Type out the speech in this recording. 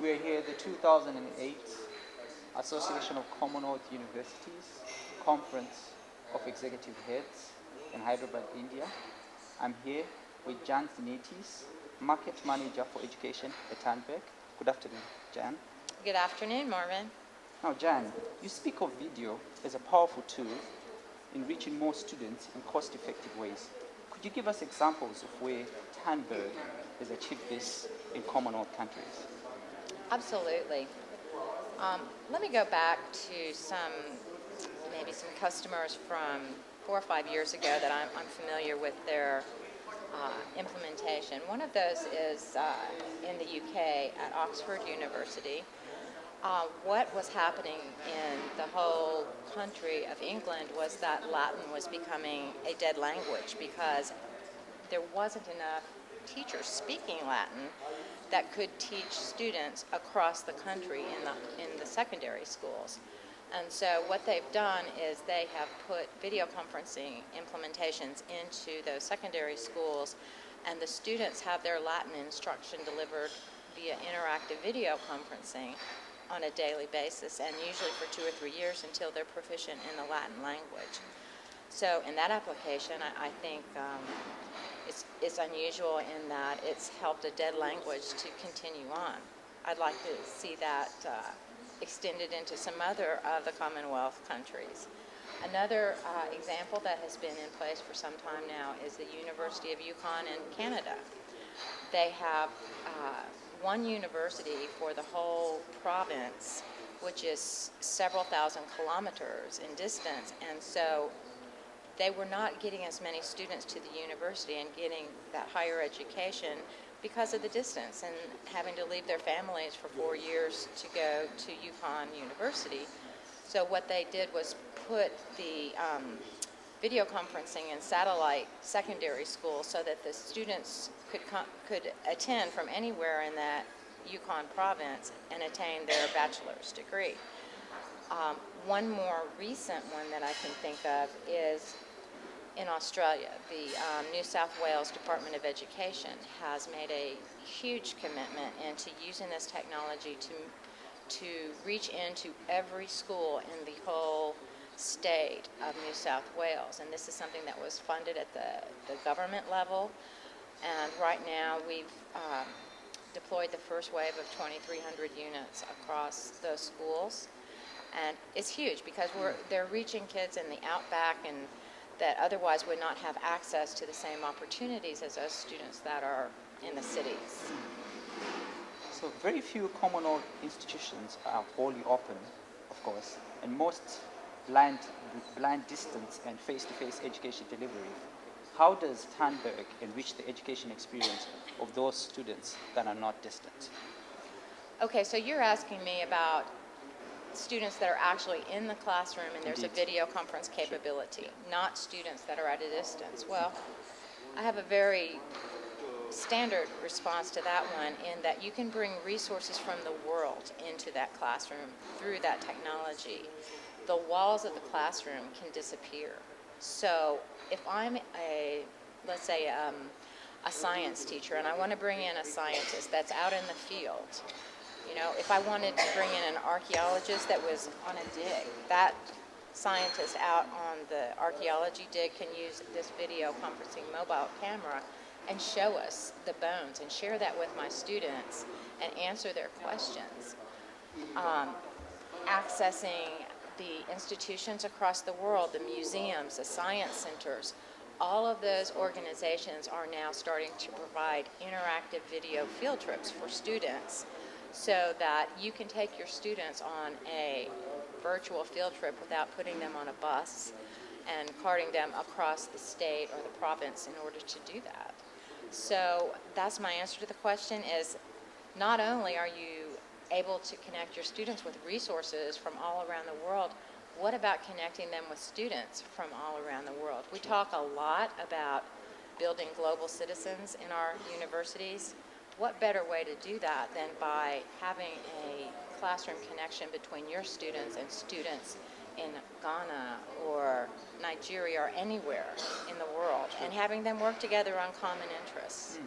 We're here at the 2008 Association of Commonwealth Universities Conference of Executive Heads in Hyderabad, India. I'm here with Jan Zanetis, Market Manager for Education at Tandberg. Good afternoon, Jan. Good afternoon, Marvin. Now, Jan, you speak of video as a powerful tool in reaching more students in cost-effective ways. Could you give us examples of where Tandberg has achieved this in Commonwealth countries? Absolutely. Let me go back to maybe some customers from 4 or 5 years ago that I'm familiar with their implementation. One of those is in the UK at Oxford University. What was happening in the whole country of England was that Latin was becoming a dead language because there wasn't enough teachers speaking Latin that could teach students across the country in the secondary schools. And so what they've done is they have put video conferencing implementations into those secondary schools, and the students have their Latin instruction delivered via interactive video conferencing on a daily basis, and usually for 2 or 3 years until they're proficient in the Latin language. So in that application, I think it's unusual in that it's helped a dead language to continue on. I'd like to see that extended into some other of the Commonwealth countries. Another example that has been in place for some time now is the University of Yukon in Canada. They have one university for the whole province, which is several thousand kilometers in distance, and so they were not getting as many students to the university and getting that higher education because of the distance and having to leave their families for 4 years to go to Yukon University. So what they did was put the video conferencing in satellite secondary school so that the students could attend from anywhere in that Yukon province and attain their bachelor's degree. One more recent one that I can think of is in Australia. The New South Wales Department of Education has made a huge commitment into using this technology to reach into every school in the whole state of New South Wales. And this is something that was funded at the government level. And right now we've deployed the first wave of 2,300 units across those schools. And it's huge because they're reaching kids in the outback and that otherwise would not have access to the same opportunities as those students that are in the cities. So very few Commonwealth institutions are wholly open, of course, and most blind distance and face-to-face education delivery. How does Tandberg enrich the education experience of those students that are not distant? Okay, so you're asking me about students that are actually in the classroom and there's Indeed. a video conference capability, not students that are at a distance. Well, I have a very standard response to that one in that you can bring resources from the world into that classroom through that technology. The walls of the classroom can disappear. So if I'm let's say a science teacher and I want to bring in a scientist that's out in the field, you know, if I wanted to bring in an archaeologist that was on a dig, that scientist out on the archaeology dig can use this video conferencing mobile camera and show us the bones and share that with my students and answer their questions. Accessing the institutions across the world, the museums, the science centers, all of those organizations are now starting to provide interactive video field trips for students so that you can take your students on a virtual field trip without putting them on a bus and carting them across the state or the province in order to do that. So that's my answer to the question is not only are you able to connect your students with resources from all around the world, what about connecting them with students from all around the world? We talk a lot about building global citizens in our universities. What better way to do that than by having a classroom connection between your students and students in Ghana or Nigeria or anywhere in the world and having them work together on common interests?